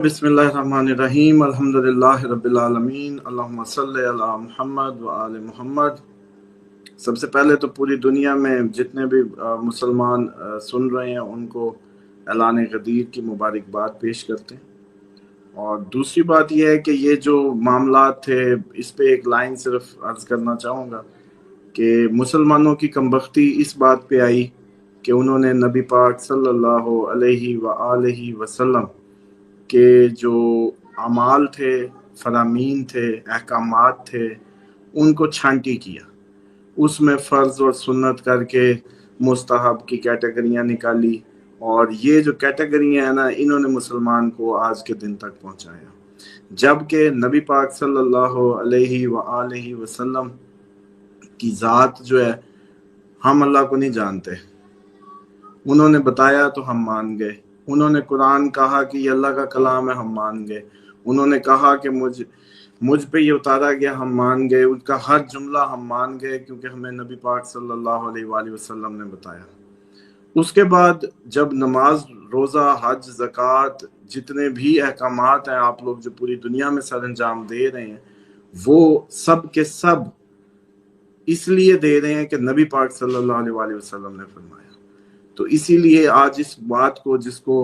बिस्मिल्लाहिर्रहमानिर्रहीम अल्हम्दुलिल्लाहि रब्बिल आलमीन अल्लाहुम्मा सल्लि अला मुहम्मद व आले मुहम्मद। सबसे पहले तो पूरी दुनिया में जितने भी मुसलमान सुन रहे हैं उनको ऐलान गदीर की मुबारकबाद पेश करते हैं। और दूसरी बात यह है कि ये जो मामला थे इस पे एक लाइन सिर्फ अर्ज करना चाहूँगा कि मुसलमानों की कमबख्ती इस बात पे आई कि उन्होंने नबी पाक सल्लल्लाहु अलैहि व आलिहि वसल्लम के जो अमाल थे, फरामीन थे, अहकामात थे, उनको छांटी किया, उसमें फ़र्ज़ और सुन्नत करके मुस्तहब की कैटेगरियाँ निकाली। और ये जो कैटेगरियाँ हैं ना, इन्होंने मुसलमान को आज के दिन तक पहुँचाया, जबकि नबी पाक सल्लल्लाहु अलैहि व आलिहि वसल्लम की ज़ात जो है, हम अल्लाह को नहीं जानते। उन्होंने बताया तो हम मान गए, उन्होंने कुरान कहा कि ये अल्लाह का कलाम है, हम मान गए। उन्होंने कहा कि मुझ पे ये उतारा गया, हम मान गए। उनका हर जुमला हम मान गए क्योंकि हमें नबी पाक सल्लल्लाहु अलैहि वसल्लम ने बताया। उसके बाद जब नमाज, रोज़ा, हज, ज़कात, जितने भी अहकामात हैं आप लोग जो पूरी दुनिया में सर अंजाम दे रहे हैं, वो सब के सब इसलिए दे रहे हैं कि नबी पाक सल्लल्लाहु अलैहि वसल्लम ने फरमाया। तो इसीलिए आज इस बात को, जिसको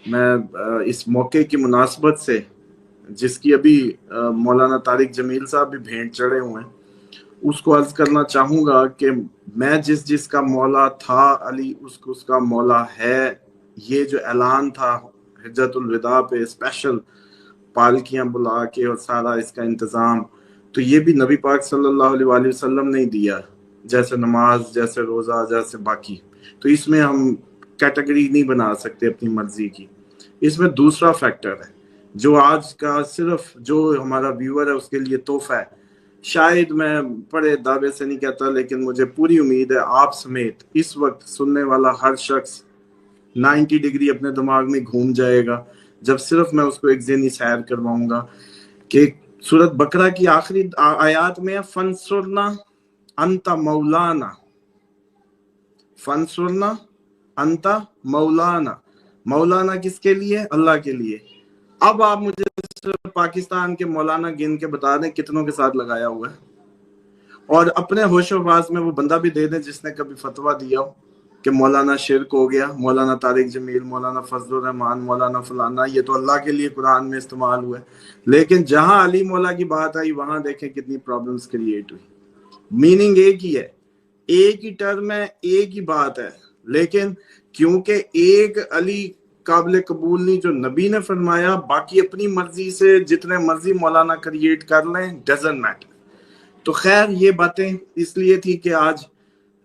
मैं इस मौके की मुनासबत से, जिसकी अभी मौलाना तारिक जमील साहब भी भेंट चढ़े हुए हैं, उसको अर्ज करना चाहूँगा कि मैं जिसका मौला था अली, उसका मौला है। ये जो ऐलान था हिज्जतुल विदा पे स्पेशल पालकियाँ बुला के और सारा इसका इंतज़ाम, तो ये भी नबी पाक सल्लल्लाहु अलैहि वसल्लम ने ही दिया, जैसे नमाज, जैसे रोज़ा, जैसे बाकी। तो इसमें हम कैटेगरी नहीं बना सकते अपनी मर्जी की। इसमें दूसरा फैक्टर है जो आज का सिर्फ जो हमारा व्यूअर है उसके लिए तोहफा है। शायद मैं बड़े दावे से नहीं कहता, लेकिन मुझे पूरी उम्मीद है आप समेत इस वक्त सुनने वाला हर शख्स 90 डिग्री अपने दिमाग में घूम जाएगा जब सिर्फ मैं उसको एक ज़हनी सैर करवाऊंगा कि सूरत बकरा की आखिरी आयत में फंसुरना अंता मौलाना, फंसुरना अंता मौलाना। मौलाना किसके लिए? अल्लाह के लिए। अब आप मुझे सिर्फ पाकिस्तान के मौलाना गिन के बता दें कितनों के साथ लगाया हुआ है, और अपने होशोबाज में वो बंदा भी दे दें जिसने कभी फतवा दिया हो कि मौलाना शिरक हो गया, मौलाना तारिक जमील, मौलाना फजलुर रहमान, मौलाना फलाना, ये तो अल्लाह के लिए कुरान में इस्तेमाल हुआ है। लेकिन जहां अली मौला की बात आई वहां देखें कितनी प्रॉब्लम्स क्रिएट हुई। मीनिंग एक ही है, एक ही टर्म है, एक ही बात है, लेकिन क्योंकि एक अली काबिल कबूल नहीं जो नबी ने फरमाया, बाकी अपनी मर्जी से जितने मर्जी मौलाना क्रिएट कर लें, डजंट मैटर। तो खैर ये बातें इसलिए थी कि आज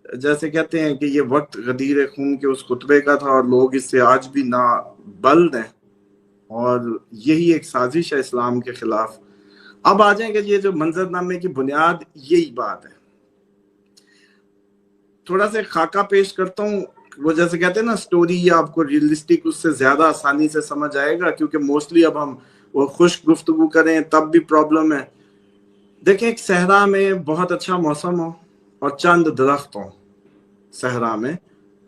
जैसे कहते हैं कि ये वक्त गदीर खून के उस खुतबे का था और लोग इससे आज भी ना बल्द हैं, और यही एक साजिश है इस्लाम के खिलाफ। अब आ जाएंगे, ये जो मंजरनामे की बुनियाद यही बात है। थोड़ा सा खाका पेश करता हूँ, वो जैसे कहते हैं ना स्टोरी आपको रियलिस्टिक उससे ज्यादा आसानी से समझ आएगा, क्योंकि मोस्टली अब हम वो खुश गुफ्तगू करें तब भी प्रॉब्लम है। देखें, एक सहरा में बहुत अच्छा मौसम हो और चंद दरख्त हो, सहरा में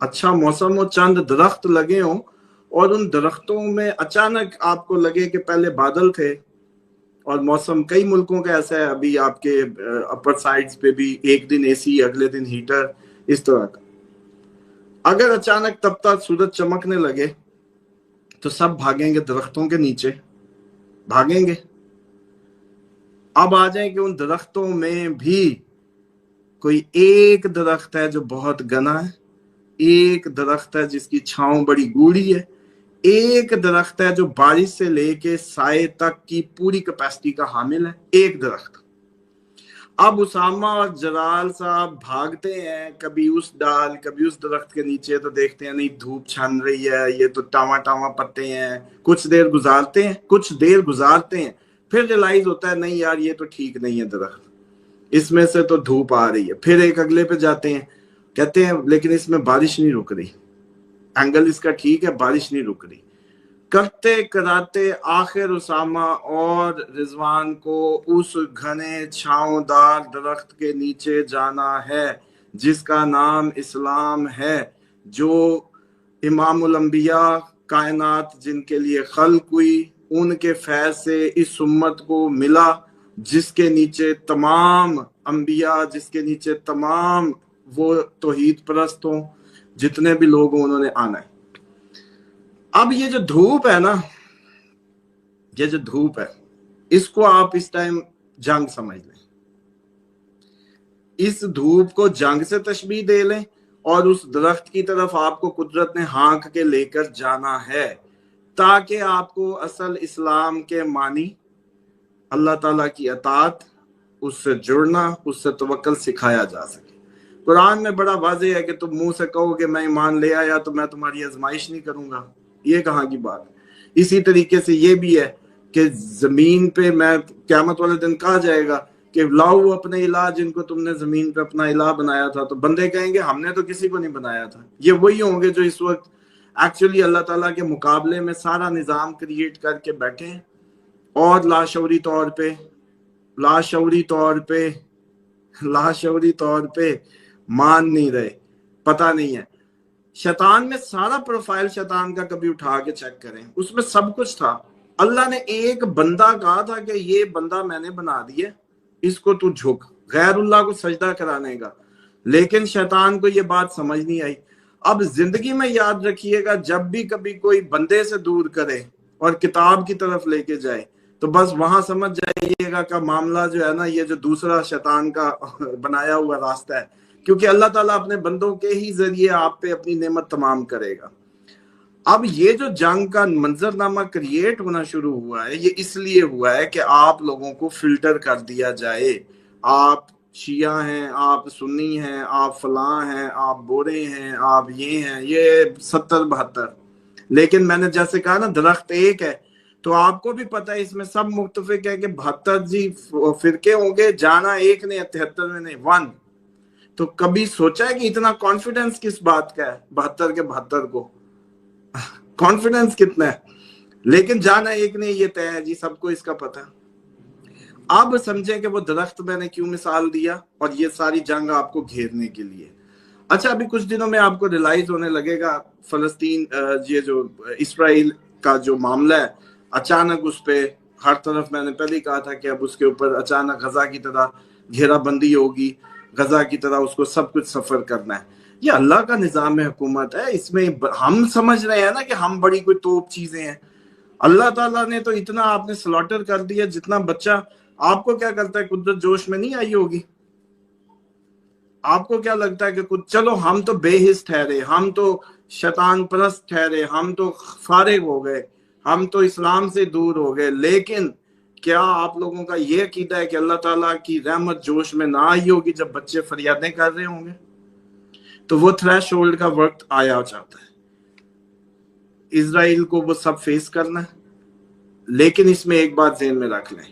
अच्छा मौसम हो, चंद दरख्त लगे हों, और उन दरख्तों में अचानक आपको लगे कि पहले बादल थे और मौसम, कई मुल्कों का ऐसा है, अभी आपके अपर साइड्स पे भी एक दिन एसी, अगले दिन हीटर, इस तरह का। अगर अचानक तपता सूरज चमकने लगे तो सब भागेंगे दरख्तों के नीचे, भागेंगे। अब आ जाए कि उन दरख्तों में भी कोई एक दरख्त है जो बहुत घना है, एक दरख्त है जिसकी छांव बड़ी गूढ़ी है, एक दरख्त है जो बारिश से लेके साए तक की पूरी कैपेसिटी का हामिल है, एक दरख्त। अब उसामा और जलाल साहब भागते हैं, कभी उस डाल कभी उस दरख्त के नीचे, तो देखते हैं नहीं धूप छन रही है, ये तो टावा टावा पत्ते हैं। कुछ देर गुजारते हैं, फिर रियलाइज होता है नहीं यार ये तो ठीक नहीं है दरख्त, इसमें से तो धूप आ रही है। फिर एक अगले पे जाते हैं, कहते हैं लेकिन इसमें बारिश नहीं रुक रही, एंगल इसका ठीक है, बारिश नहीं रुक रही। करते कराते आखिर उसामा और रिजवान को उस घने छांवदार दरख्त के नीचे जाना है जिसका नाम इस्लाम है, जो इमामुल अंबिया कायनात जिनके लिए खल्क हुई, उनके फैज से इस उम्मत को मिला, जिसके नीचे तमाम अंबिया, जिसके नीचे तमाम वो तौहीद परस्त हों, जितने भी लोग हों, उन्होंने आना है। अब ये जो धूप है ना, ये जो धूप है, इसको आप इस टाइम जंग समझ लें, इस धूप को जंग से तशबीह दे लें, और उस दरख्त की तरफ आपको कुदरत ने हाँक के लेकर जाना है, ताकि आपको असल इस्लाम के मानी, अल्लाह ताला की अतात, उससे जुड़ना, उससे तवक्कल सिखाया जा सके। कुरान में बड़ा वाज़ेह है कि तुम मुंह से कहोगे मैं ईमान ले आया तो मैं तुम्हारी आजमाइश नहीं करूंगा, ये कहाँ की बात है। इसी तरीके से ये भी है कि जमीन पे मैं क़यामत वाले दिन कहा जाएगा कि लाओ अपने इलाह जिनको तुमने जमीन पे अपना इलाह बनाया था, तो बंदे कहेंगे हमने तो किसी को नहीं बनाया था। ये वही होंगे जो इस वक्त एक्चुअली अल्लाह ताला के मुकाबले में सारा निज़ाम क्रिएट करके बैठे हैं और लाशऊरी तौर पे मान नहीं रहे, पता नहीं है। शैतान में सारा प्रोफाइल शैतान का कभी उठा के चेक करें, उसमें सब कुछ था। अल्लाह ने एक बंदा कहा था कि ये बंदा मैंने बना दिया, इसको तू झुक, गैरुल्लाह को सजदा कराने का, लेकिन शैतान को ये बात समझ नहीं आई। अब जिंदगी में याद रखिएगा, जब भी कभी कोई बंदे से दूर करे और किताब की तरफ लेके जाए, तो बस वहां समझ जाइएगा का मामला जो है ना, ये जो दूसरा शैतान का बनाया हुआ रास्ता है, क्योंकि अल्लाह ताला अपने बंदों के ही जरिए आप पे अपनी नेमत तमाम करेगा। अब ये जो जंग का मंजरनामा क्रिएट होना शुरू हुआ है, ये इसलिए हुआ है कि आप लोगों को फिल्टर कर दिया जाए। आप शिया हैं, आप सुन्नी हैं, आप फलां हैं, आप बोरे हैं, आप ये हैं, ये 70-72। लेकिन मैंने जैसे कहा ना, दरख्त एक है, तो आपको भी पता है इसमें सब मुख्तफिक है कि 72 जी फिरके होंगे, जाना एक ने, 73 में नहीं, 1। तो कभी सोचा है कि इतना कॉन्फिडेंस किस बात का है, 72 के 72 को कॉन्फिडेंस कितना है, लेकिन जाना एक ने, ये तय है जी, सबको इसका पता। अब समझें कि वो दरख्त मैंने क्यों मिसाल दिया, और ये सारी जंग आपको घेरने के लिए। अच्छा, अभी कुछ दिनों में आपको रियलाइज होने लगेगा, फलस्तीन, ये जो इसराइल का जो मामला है, अचानक उस पे हर तरफ, मैंने पहले ही कहा था कि अब उसके ऊपर अचानक गजा की तरह घेराबंदी होगी, गजा की तरह उसको सब कुछ सफर करना है। ये अल्लाह का निजाम हुकूमत है, इसमें हम समझ रहे हैं ना कि हम बड़ी कोई तोप चीजें हैं। अल्लाह ताला ने तो इतना आपने स्लॉटर कर दिया, जितना बच्चा, आपको क्या करता है, कुदरत जोश में नहीं आई होगी? आपको क्या लगता है कि कुछ, चलो हम तो बेहिस ठहरे, हम तो शैतान परस्त ठहरे, हम तो फारिग हो गए, हम तो इस्लाम से दूर हो गए, लेकिन क्या आप लोगों का ये अकीदा है कि अल्लाह ताला की रहमत जोश में ना आई होगी जब बच्चे फरियादें कर रहे होंगे? तो वो थ्रेश होल्ड का वक्त आया चाहता है, इजराइल को वो सब फेस करना है। लेकिन इसमें एक बात ज़हन में रख लें,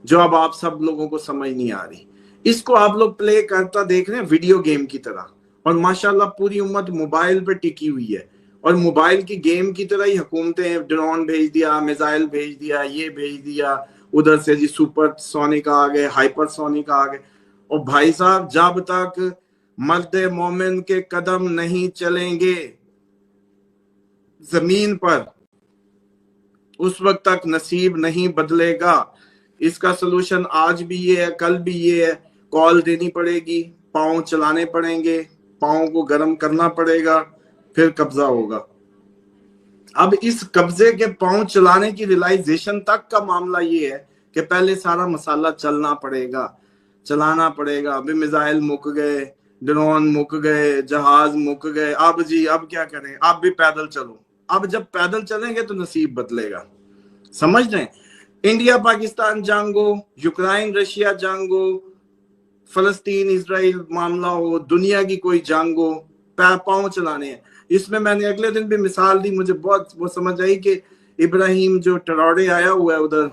जो अब आप सब लोगों को समझ नहीं आ रही, इसको आप लोग प्ले करता देख रहे हैं वीडियो गेम की तरह, और माशाल्लाह पूरी उम्मत मोबाइल पे टिकी हुई है, और मोबाइल की गेम की तरह ही हुकूमतें ड्रोन भेज दिया, मिसाइल भेज दिया, ये भेज दिया, उधर से जी सुपर सोनिक आ गए, हाइपर सोनिक आ गए। और भाई साहब, जब तक मर्द मोमिन के कदम नहीं चलेंगे जमीन पर, उस वक्त तक नसीब नहीं बदलेगा। इसका सोल्यूशन आज भी ये है, कल भी ये है, कॉल देनी पड़ेगी, पाँव चलाने पड़ेंगे, पाँव को गर्म करना पड़ेगा, फिर कब्जा होगा। अब इस कब्जे के पाँव चलाने की रियलाइजेशन तक का मामला ये है कि पहले सारा मसाला चलाना पड़ेगा। अभी मिसाइल मुक गए, ड्रोन मुक गए, जहाज मुक गए, अब जी अब क्या करें, अब भी पैदल चलो। अब जब पैदल चलेंगे तो नसीब बदलेगा। समझ रहे हैं? इंडिया पाकिस्तान जंग हो, यूक्रेन रशिया जंग हो, फलस्तीन इसराइल मामला हो, दुनिया की कोई जंग हो, पाँव चलाने हैं। इसमें मैंने अगले दिन भी मिसाल दी, मुझे बहुत वो समझ आई कि इब्राहिम जो टरोड़े आया हुआ है उधर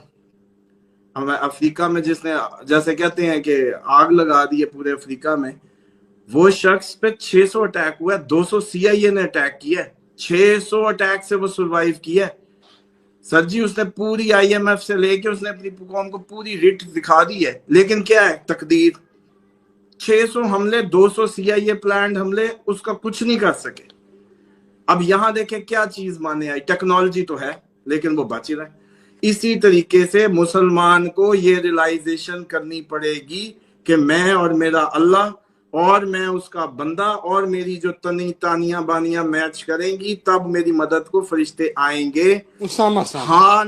हमें अफ्रीका में, जिसने जैसे कहते हैं कि आग लगा दी है पूरे अफ्रीका में, वो शख्स पे 600 अटैक हुआ है, 200 CIA ने अटैक किया है, 600 अटैक से वो सरवाइव किया है। सर जी, उसने पूरी IMF से लेके उसने अपनी कौम को पूरी रिट दिखा दी है, लेकिन क्या है तकदीर, 600 हमले, 200 CIA प्लान्ड हमले, उसका कुछ नहीं कर सके। अब यहां देखें क्या चीज माने आई, टेक्नोलॉजी तो है लेकिन वो बच ही रहा है। इसी तरीके से मुसलमान को ये रियलाइजेशन करनी पड़ेगी कि मैं और मेरा अल्लाह और मैं उसका बंदा और मेरी जो तनी तानियां बानियां मैच करेंगी तब मेरी मदद को फरिश्ते आएंगे। उसामा साहब, हाँ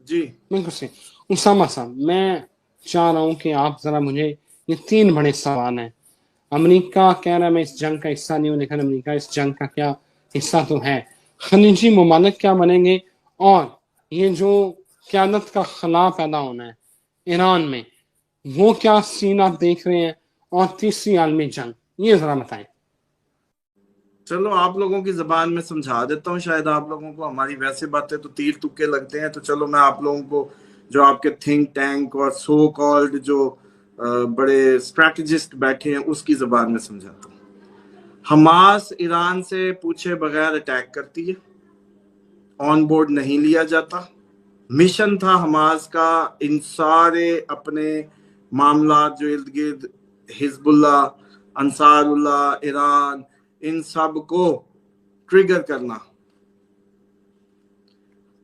जी बिल्कुल सही। उसामा साहब, मैं चाह रहा हूँ कि आप जरा मुझे, ये 3 बड़े सवाल हैं। अमेरिका कह रहा है मैं इस जंग का हिस्सा नहीं हूँ, लेकिन अमेरिका इस जंग का क्या हिस्सा तो है। खलीजी ममालिक क्या बनेंगे, और ये जो क़यादत का खला पैदा होना है ईरान में, वो क्या सीन आप देख रहे हैं, और तीसरी आलमी जंग, ये जरा बताएं। चलो आप लोगों की जबान में समझा देता हूँ, शायद आप लोगों को हमारी वैसे बातें तो तीर तुक्के लगते हैं, तो चलो मैं आप लोगों को जो आपके थिंक टैंक और सो कॉल्ड जो बड़े स्ट्रैटेजिस्ट बैठे हैं उसकी जबान में समझाता हूँ। हमास ईरान से पूछे बगैर अटैक करती है, ऑन बोर्ड नहीं लिया जाता। मिशन था हमास का इन सारे अपने मामला जो इर्द गिर्द हिजबुल्ला, अंसारुल्लाह, ईरान, इन सब को ट्रिगर करना।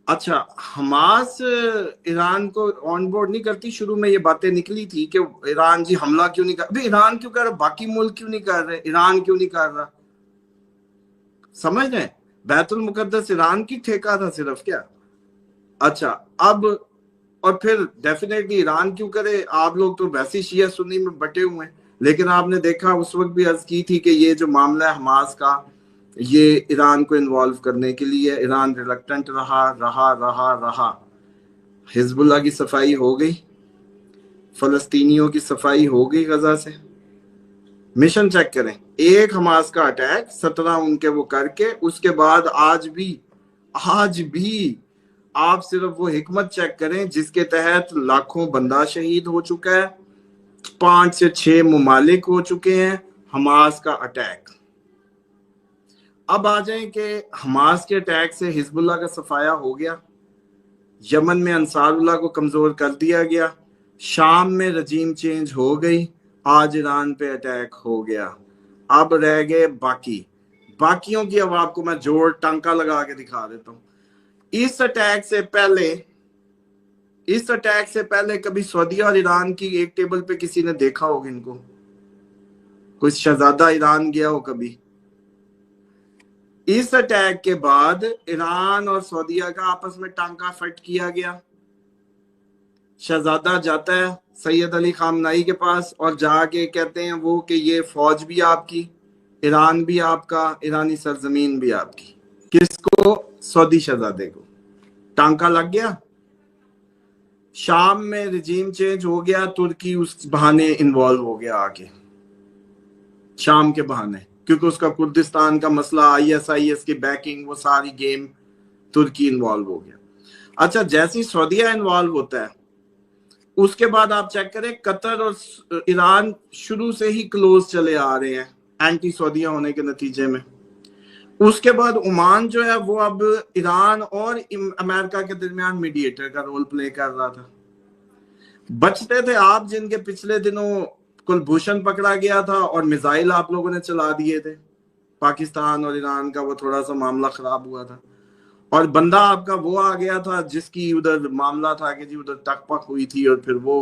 अच्छा, हमास ईरान को ऑन बोर्ड नहीं करती। शुरू में ये बातें निकली थी कि ईरान जी हमला क्यों नहीं कर, अभी ईरान क्यों कर रहा, बाकी मुल्क क्यों नहीं कर रहे, ईरान क्यों नहीं कर रहा, समझ रहे? बैतुल मुकद्दस ईरान की ठेका था सिर्फ क्या? अच्छा, अब और फिर डेफिनेटली ईरान क्यों करे, आप लोग तो वैसे शिया सुन्नी में बटे हुए हैं, लेकिन आपने देखा उस वक्त भी अर्ज की थी कि ये जो मामला है हमास का, ये ईरान को इन्वॉल्व करने के लिए ईरान रिलक्टेंट रहा। हिजबुल्लाह की सफाई हो गई, फलस्तीनियों की सफाई हो गई गजा से। मिशन चेक करें, एक हमास का अटैक 17 उनके वो करके, उसके बाद आज भी आप सिर्फ वो हिकमत चेक करें जिसके तहत लाखों बंदा शहीद हो चुका है, 5 से 6 मुमालिक हो चुके हैं हमास का अटैक। अब आ जाए कि हमास के अटैक से हिजबुल्लाह का सफाया हो गया, यमन में अंसारुल्लाह को कमजोर कर दिया गया, शाम में रजीम चेंज हो गई, आज ईरान पे अटैक हो गया। अब रह गए बाकियों की। अब आपको मैं जोड़ टांका लगा के दिखा देता हूँ। इस अटैक से पहले कभी सऊदी और ईरान की एक टेबल पे किसी ने देखा होगा इनको? कोई शहजादा ईरान गया हो कभी? इस अटैक के बाद ईरान और सऊदीया का आपस में टांका फट किया गया। शहजादा जाता है सैयद अली खामनाई के पास और जाके कहते हैं वो कि ये फौज भी आपकी, ईरान भी आपका, ईरानी सरजमीन भी आपकी। किसको? सऊदी शहजादे को। टांका लग गया। शाम में रिजीम चेंज हो गया, तुर्की उस बहाने इन्वॉल्व हो गया आके, शाम के बहाने, क्योंकि उसका कुर्दिस्तान का मसला, ISIS की बैकिंग, वो सारी गेम तुर्की इन्वॉल्व हो गया। अच्छा, जैसे ही सऊदीया इन्वॉल्व होता है उसके बाद आप चेक करें कतर और ईरान शुरू से ही क्लोज चले आ रहे हैं एंटी सऊदीया होने के नतीजे में। उसके बाद ओमान जो है वो अब ईरान और अमेरिका के दरमियान मीडिएटर का रोल प्ले कर रहा था। बचते थे आप जिनके पिछले दिनों कुलभूषण पकड़ा गया था और मिसाइल आप लोगों ने चला दिए थे, पाकिस्तान और ईरान का वो थोड़ा सा मामला खराब हुआ था, और बंदा आपका वो आ गया था जिसकी उधर मामला था कि जी उधर टकपक हुई थी और फिर वो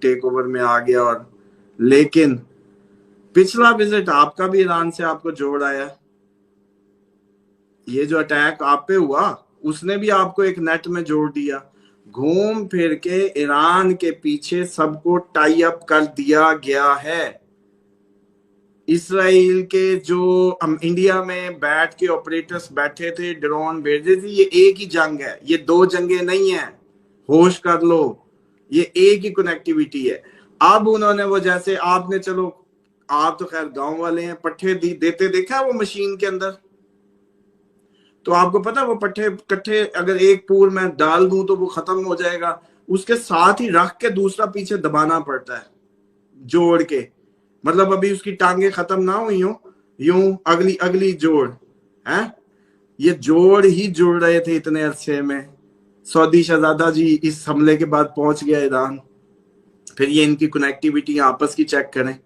टेक ओवर में आ गया। और लेकिन पिछला विजिट आपका भी ईरान से आपको जोड़ आया। ये जो अटैक आप पे हुआ उसने भी आपको एक नेट में जोड़ दिया। घूम फिर के ईरान के पीछे सबको टाई अप कर दिया गया है। इसराइल के जो हम इंडिया में बैठ के ऑपरेटर्स बैठे थे, ड्रोन भेजे थे, ये एक ही जंग है, ये 2 जंगें नहीं है, होश कर लो, ये एक ही कनेक्टिविटी है। अब उन्होंने वो, जैसे आपने, चलो आप तो खैर गांव वाले हैं, पट्टे देते देखा है वो मशीन के अंदर, तो आपको पता है वो पट्टे कट्ठे अगर एक पूर में डाल दूं तो वो खत्म हो जाएगा, उसके साथ ही रख के दूसरा पीछे दबाना पड़ता है जोड़ के, मतलब अभी उसकी टांगे खत्म ना हुई हो, यूं अगली जोड़ है। ये जोड़ ही जुड़ रहे थे इतने अरसे में। सऊदी शहजादा जी इस हमले के बाद पहुंच गया ईरान। फिर ये इनकी कनेक्टिविटी आपस की चेक करें,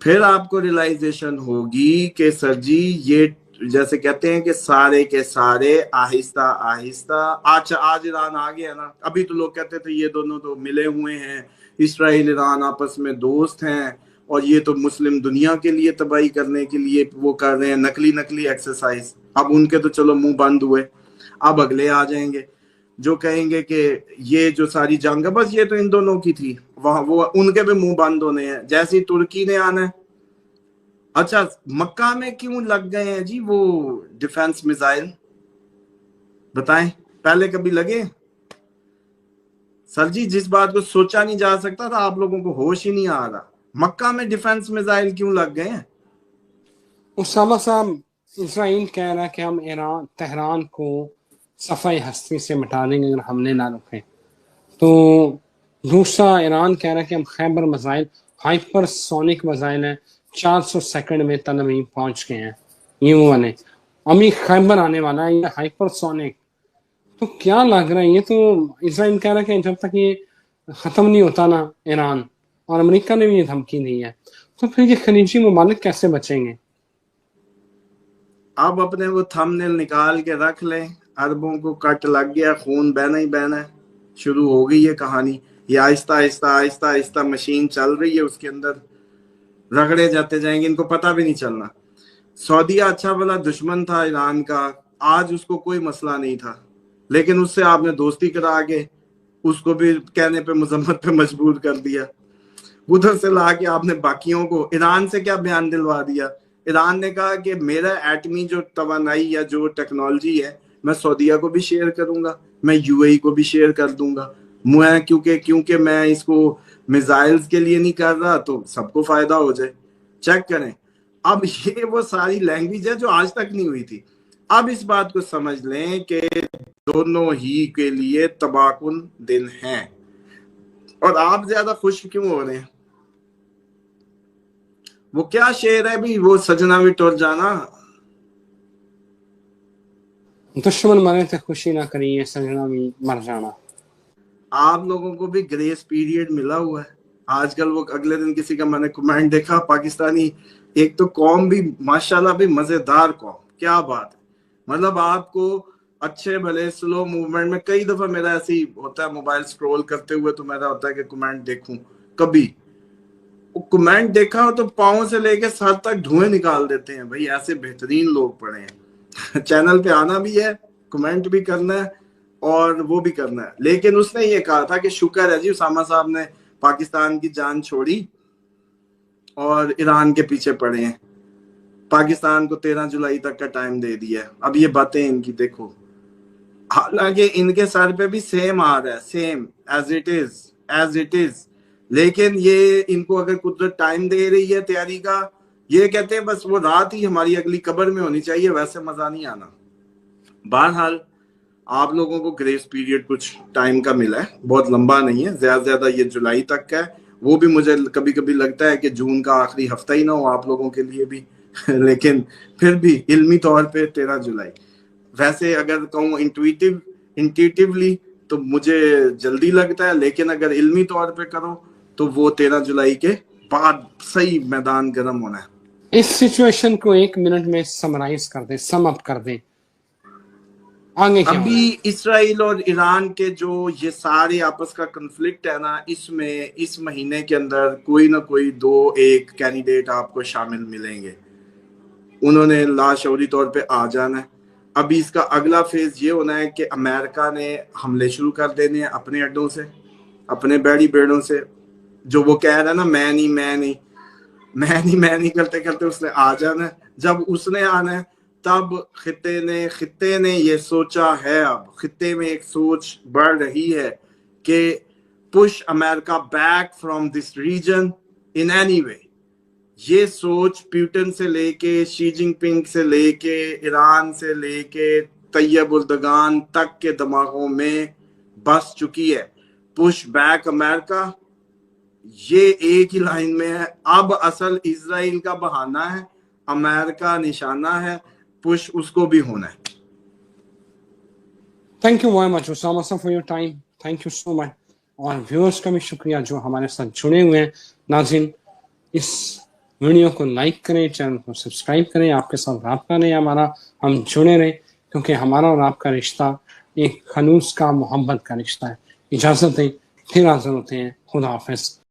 फिर आपको रियलाइजेशन होगी कि सर जी ये جیسے کہتے ہیں کہ سارے کے سارے آہستہ آہستہ اچھا آج ایران آ گیا نا. ابھی تو لوگ کہتے تھے یہ دونوں تو ملے ہوئے ہیں, اسرائیل ایران آپس میں دوست ہیں اور یہ تو مسلم دنیا کے لیے تباہی کرنے کے لیے وہ کر رہے ہیں نقلی ایکسرسائز. اب ان کے تو چلو منہ بند ہوئے, اب اگلے آ جائیں گے جو کہیں گے کہ یہ جو ساری جنگ ہے بس یہ تو ان دونوں کی تھی, وہاں وہ ان کے بھی منہ بند ہونے ہیں. جیسی ترکی نے آنا ہے. اچھا مکہ میں کیوں لگ گئے ہیں جی وہ ڈیفنس میزائل, بتائیں پہلے کبھی لگے؟ سر جی جس بات کو سوچا نہیں جا سکتا تھا آپ لوگوں کو ہوش ہی نہیں آ رہا. مکہ میں ڈیفنس میزائل کیوں لگ گئے ہیں؟ اسامہ صاحب, اسرائیل کہہ رہا ہے کہ ہم تہران کو صفحہ ہستی سے مٹا دیں گے اگر حملے نہ رکھیں. تو دوسرا ایران کہہ رہا ہے کہ ہم خیبر میزائل ہائپر سونک میزائل ہیں 400 سیکنڈ میں تل ابیب پہنچ گئے ہیں یہ وہ نے امی خیبر آنے والا ہے یہ ہائپر سونک. تو کیا لگ رہا ہے یہ تو اسرائیل کہہ رہا ہے کہ جب تک یہ ختم نہیں ہوتا نا ایران, اور امریکہ نے بھی یہ دھمکی دی ہے, تو پھر یہ خلیجی ممالک کیسے بچیں گے؟ اب اپنے وہ تھم نیل نکال کے رکھ لیں, عربوں کو کٹ لگ گیا, خون بہنا ہی بہنا ہے, شروع ہو گئی یہ کہانی. یہ آہستہ آہستہ آہستہ آہستہ مشین چل رہی ہے, اس کے اندر رگڑے جاتے جائیں گے, ان کو پتہ بھی نہیں چلنا. سعودیہ اچھا بھلا دشمن تھا ایران کا, آج اس کو کوئی مسئلہ نہیں تھا, لیکن اس سے آپ نے دوستی کرا کے اس کو بھی کہنے پہ مذمت پہ مجبور کر دیا. ادھر سے لا کے آپ نے باقیوں کو ایران سے کیا بیان دلوا دیا. ایران نے کہا کہ میرا ایٹمی جو توانائی یا جو ٹیکنالوجی ہے میں سعودیہ کو بھی شیئر کروں گا, میں یو اے ای کو بھی شیئر کر دوں گا, میں کیونکہ میں اس کو میزائلز کے لیے نہیں کر رہا تو سب کو فائدہ ہو جائے. چیک کریں, اب یہ وہ ساری لینگویج ہے جو آج تک نہیں ہوئی تھی. اب اس بات کو سمجھ لیں کہ دونوں ہی کے لیے تباہ کن دن ہیں. اور آپ زیادہ خوش کیوں ہو رہے ہیں؟ وہ کیا شعر ہے بھی, وہ سجنا بھی ٹر جانا, دشمن مرے تھے خوشی نہ کریے سجنا بھی مر جانا. آپ لوگوں کو بھی گریس پیریڈ ملا ہوا ہے. آج کل وہ اگلے دن کسی کا میں نے کمنٹ دیکھا, پاکستانی ایک تو قوم بھی ماشاءاللہ بھی مزیدار قوم, کیا بات ہے. مطلب آپ کو اچھے بھلے سلو موومنٹ میں کئی دفعہ میرا ایسے ہی ہوتا ہے موبائل سکرول کرتے ہوئے, تو میرا ہوتا ہے کہ کمنٹ دیکھوں, کبھی کمنٹ دیکھا ہو تو پاؤں سے لے کے سر تک دھوئیں نکال دیتے ہیں. بھائی ایسے بہترین لوگ پڑے ہیں. چینل پہ آنا بھی ہے, کمنٹ بھی کرنا ہے اور وہ بھی کرنا ہے. لیکن اس نے یہ کہا تھا کہ شکر ہے جی اسامہ صاحب نے پاکستان کی جان چھوڑی اور ایران کے پیچھے پڑے ہیں, پاکستان کو 13 جولائی تک کا ٹائم دے دیا ہے. اب یہ باتیں ان کی دیکھو, حالانکہ ان کے سر پہ بھی سیم آ رہا ہے, سیم ایز اٹ از, لیکن یہ ان کو اگر قدرت ٹائم دے رہی ہے تیاری کا, یہ کہتے ہیں بس وہ رات ہی ہماری اگلی قبر میں ہونی چاہیے, ویسے مزہ نہیں آنا. بہرحال آپ لوگوں کو گریس پیریڈ کچھ ٹائم کا ملا ہے, بہت لمبا نہیں ہے, زیادہ زیادہ یہ جولائی تک کا ہے. وہ بھی مجھے کبھی کبھی لگتا ہے کہ جون کا آخری ہفتہ ہی نہ ہو آپ لوگوں کے لیے بھی, لیکن پھر بھی علمی طور پہ 13 جولائی. ویسے اگر کہوں انٹیوٹیولی تو مجھے جلدی لگتا ہے, لیکن اگر علمی طور پہ کرو تو وہ 13 جولائی کے بعد صحیح میدان گرم ہونا ہے. اس سچویشن کو 1 منٹ میں سمرائز کر دیں, سم اپ کر دیں, آگے کیا ہونا ہے؟ ابھی اسرائیل اور ایران کے جو یہ سارے آپس کا کنفلکٹ ہے نا, اس میں اس مہینے کے اندر کوئی نہ کوئی 2-1 کینڈیڈیٹ آپ کو شامل ملیں گے. انہوں نے لاشعوری طور پہ آ جانا ہے. ابھی اس کا اگلا فیز یہ ہونا ہے کہ امریکہ نے حملے شروع کر دینے ہیں اپنے اڈوں سے, اپنے بیڑی بیڑوں سے. جو وہ کہہ رہا ہے نا میں نہیں کرتے کرتے اس نے آ جانا ہے. جب اس نے آنا ہے تب خطے نے یہ سوچا ہے, اب خطے میں ایک سوچ بڑھ رہی ہے کہ push America back from this region in any way. یہ سوچ پیوٹن سے لے کے شی جن پنگ سے لے کے ایران سے لے کے طیب اردگان تک کے دماغوں میں بس چکی ہے. push back America, یہ ایک ہی لائن میں ہے. اب اصل اسرائیل کا بہانہ ہے, امریکہ نشانہ ہے, پش اس کو بھی ہونا ہے. Thank you very much Osama sahab for your time, thank you so much. اور ویورز کا بھی شکریہ جو ہمارے ساتھ جڑے ہوئے ہیں. ناظرین, اس वीडियो को लाइक करें, चैनल को सब्सक्राइब करें, आपके साथ रब्ता नहीं हमारा, हम जुड़े रहें, क्योंकि हमारा और आपका रिश्ता एक खलूस का मोहब्बत का रिश्ता है। इजाज़त दें, फिर हाज़िर होते हैं। खुदा हाफ़िज़।